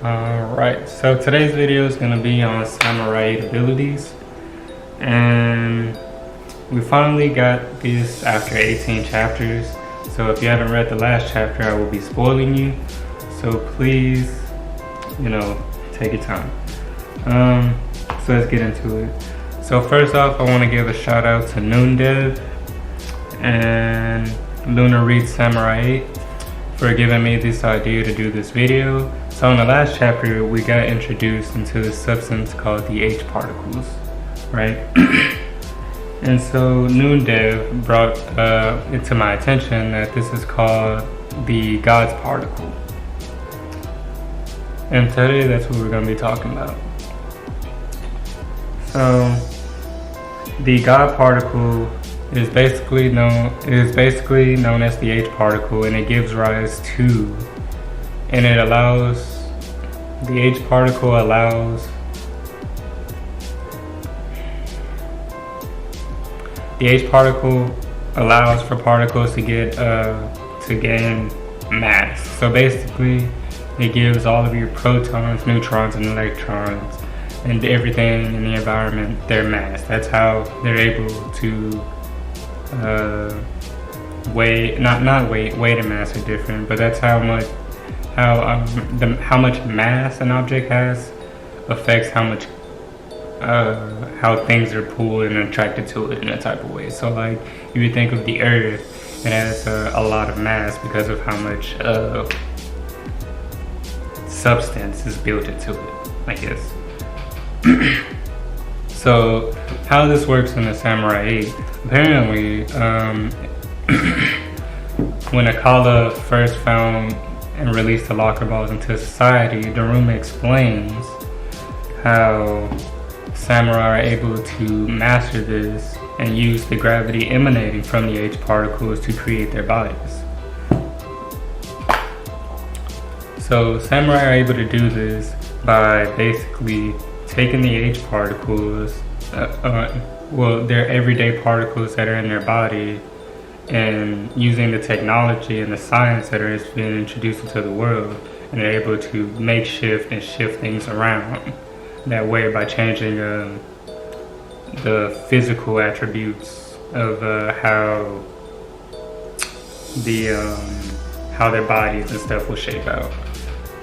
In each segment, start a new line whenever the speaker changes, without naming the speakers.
Alright, so today's video is going to be on Samurai 8 abilities, and we finally got this after 18 chapters. So if you haven't read the last chapter, I will be spoiling you, so please, take your time. So let's get into it. So first off, I want to give a shout out to Noondev and Luna Reads Samurai 8 for giving me this idea to do this video. So in the last chapter, we got introduced into this substance called the H particles, right? And so Noondev brought it to my attention that this is called the God's particle. And today, that's what we're going to be talking about. So the God particle is basically known as the H particle, and it gives rise to, and it allows, the H particle allows for particles to gain mass. So basically, it gives all of your protons, neutrons, and electrons, and everything in the environment their mass. That's how they're able to weight and mass are different, but that's how much mass an object has affects how things are pulled and attracted to it in a type of way. So like if you think of the Earth, it has a lot of mass because of how much substance is built into it, I guess. So how this works in the Samurai 8, apparently when Akala first found and released the locker balls into society, Daruma explains how samurai are able to master this and use the gravity emanating from the H particles to create their bodies. So samurai are able to do this by basically taking the H particles, their everyday particles that are in their body, and using the technology and the science that has been introduced into the world, and they're able to make shift and shift things around that way by changing the physical attributes of how their bodies and stuff will shape out.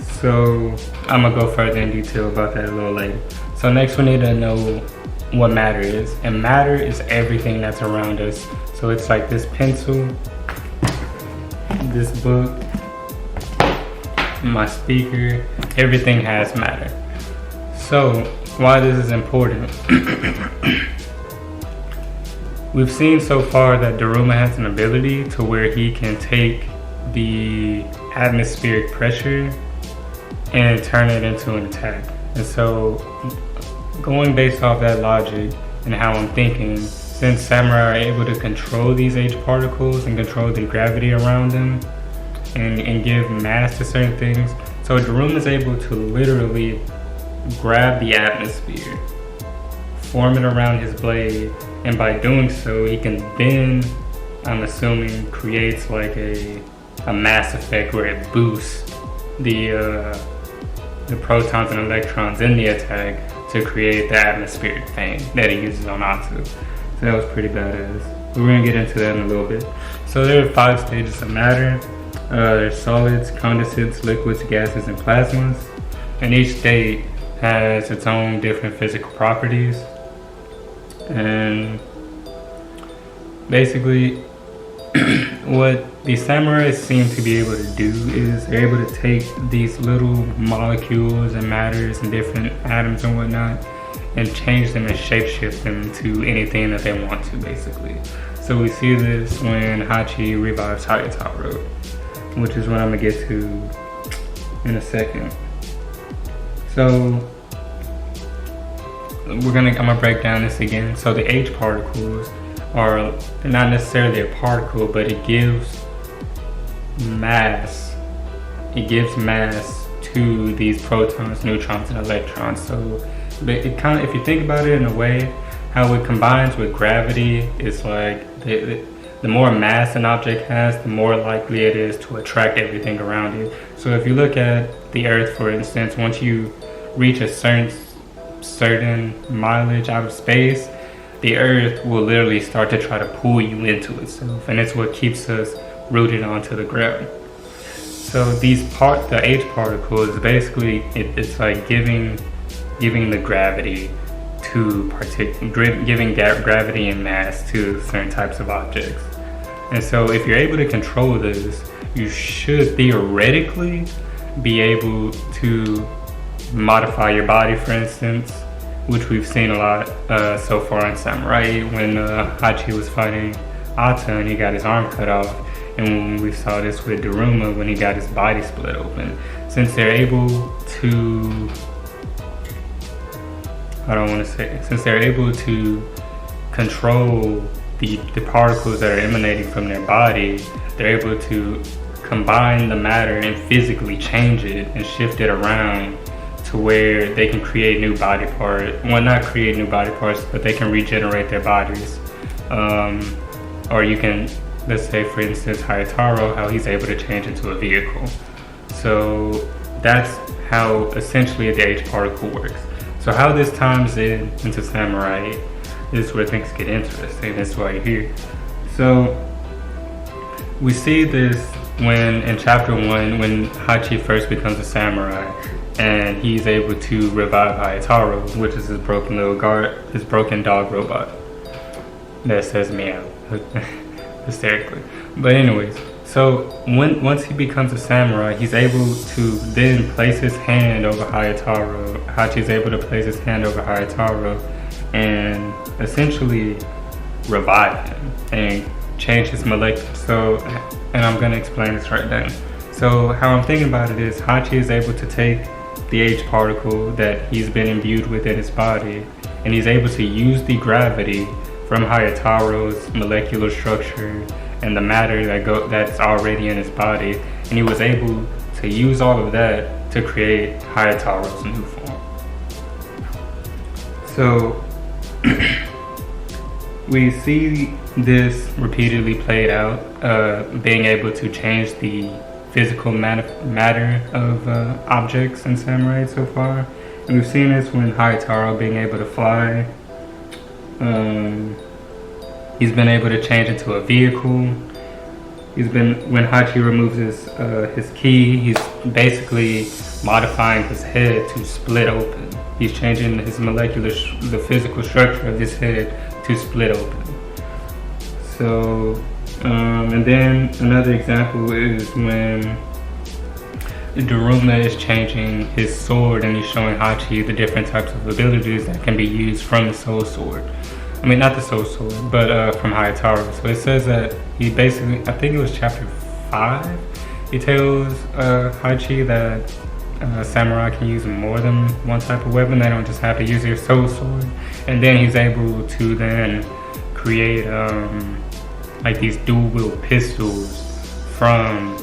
So I'm gonna go further in detail about that a little later. So next we need to know what matter is, and matter is everything that's around us. So it's like this pencil, this book, my speaker, everything has matter. So why this is important? We've seen so far that Daruma has an ability to where he can take the atmospheric pressure and turn it into an attack. And so going based off that logic and how I'm thinking, since samurai are able to control these H particles and control the gravity around them and give mass to certain things, so Daruma is able to literally grab the atmosphere, form it around his blade, and by doing so he can then, I'm assuming, creates like a mass effect where it boosts the protons and electrons in the attack to create the atmospheric thing that he uses on Atsu. So that was pretty badass. We're gonna get into that in a little bit. So there are 5 stages of matter. There's solids, condensates, liquids, gases, and plasmas. And each state has its own different physical properties. And basically, what the samurai seem to be able to do is they're able to take these little molecules and matters and different atoms and whatnot and change them and shapeshift them to anything that they want to, basically. So we see this when Hachi revives Hayataro, which is what I'm gonna get to in a second. So I'm gonna break down this again. So the H particles they're not necessarily a particle, but it gives mass. It gives mass to these protons, neutrons, and electrons. So it if you think about it in a way, how it combines with gravity is like the more mass an object has, the more likely it is to attract everything around it. So if you look at the Earth, for instance, once you reach a certain mileage out of space, the Earth will literally start to try to pull you into itself, and it's what keeps us rooted onto the ground. So the H particles, basically, it's like giving the gravity to giving gravity and mass to certain types of objects. And so if you're able to control this, you should theoretically be able to modify your body, for instance, which we've seen a lot so far in Samurai, when Hachi was fighting Ata and he got his arm cut off, and we saw this with Daruma when he got his body split open. Since they're able to, since they're able to control the particles that are emanating from their body, they're able to combine the matter and physically change it and shift it around to where they can create new body parts. Well, not create new body parts, but they can regenerate their bodies. Or you can, let's say for instance Hayataro, how he's able to change into a vehicle. So that's how essentially the H particle works. So how this ties into Samurai is where things get interesting. That's why you're here. So we see this when in chapter 1, when Hachi first becomes a samurai and he's able to revive Hayataro, which is his broken dog robot that says meow hysterically. But anyways, so once he becomes a samurai, he's able to then place his hand over Hayataro. Hachi's able to place his hand over Hayataro and essentially revive him and change his molecular. So, and I'm gonna explain this right now. So how I'm thinking about it is Hachi is able to take the H particle that he's been imbued with in his body, and he's able to use the gravity from Hayataro's molecular structure and the matter that's already in his body, and he was able to use all of that to create Hayataro's new form. So we see this repeatedly played out, being able to change the physical matter of objects in Samurai so far. And we've seen this when Hayataro being able to fly. He's been able to change into a vehicle. When Hachi removes his key, he's basically modifying his head to split open. He's changing his the physical structure of his head to split open. So, and then another example is when Daruma is changing his sword and he's showing Hachi the different types of abilities that can be used from the soul sword. I mean, not the soul sword, but from Hayataro. So it says that he basically, I think it was chapter 5, he tells Hachi that samurai can use more than one type of weapon. They don't just have to use their soul sword. And then he's able to then create like these dual-wield pistols from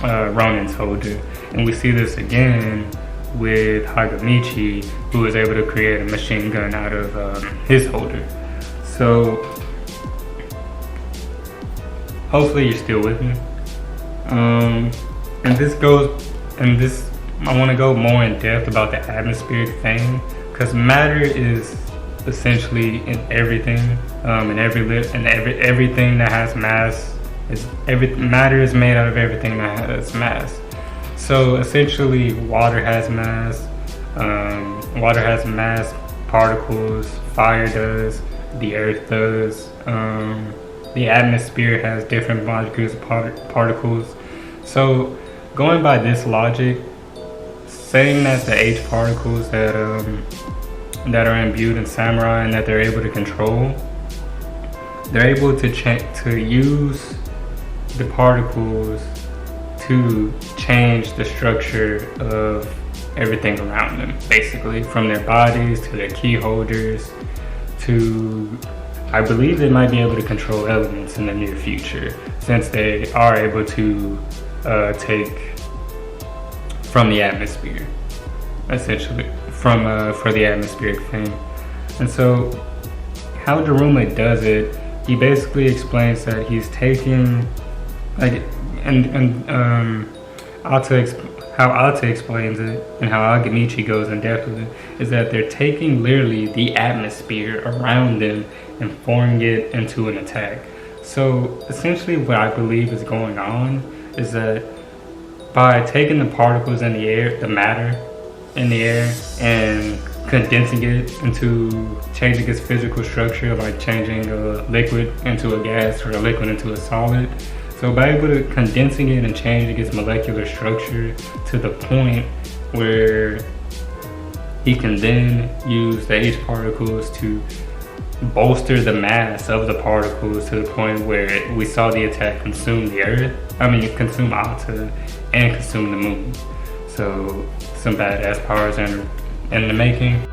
Ronin's holder. And we see this again with Hagamichi, who is able to create a machine gun out of his holder. So hopefully you're still with me. And I want to go more in depth about the atmospheric thing, because matter is essentially in everything, everything that has mass matter is made out of everything that has mass. So essentially, water has mass. Water has mass particles. Fire does. The earth does. The atmosphere has different molecules, particles. So going by this logic, saying that the H particles that are imbued in samurai and that they're able to control, they're able to use the particles to change the structure of everything around them, basically, from their bodies to their key holders to, I believe they might be able to control elements in the near future, since they are able to take from the atmosphere, essentially, for the atmospheric thing. And so how Daruma does it he basically explains that he's taking, like, how Alta explains it, and how Agamichi goes in depth with it, is that they're taking literally the atmosphere around them and forming it into an attack. So essentially what I believe is going on is that by taking the particles in the air, the matter in the air, and condensing it into changing its physical structure, like changing a liquid into a gas or a liquid into a solid. So by able to condensing it and changing its molecular structure to the point where he can then use the H particles to bolster the mass of the particles to the point where we saw the attack consume the Earth, consume Alta and consume the Moon. So some badass powers in the making.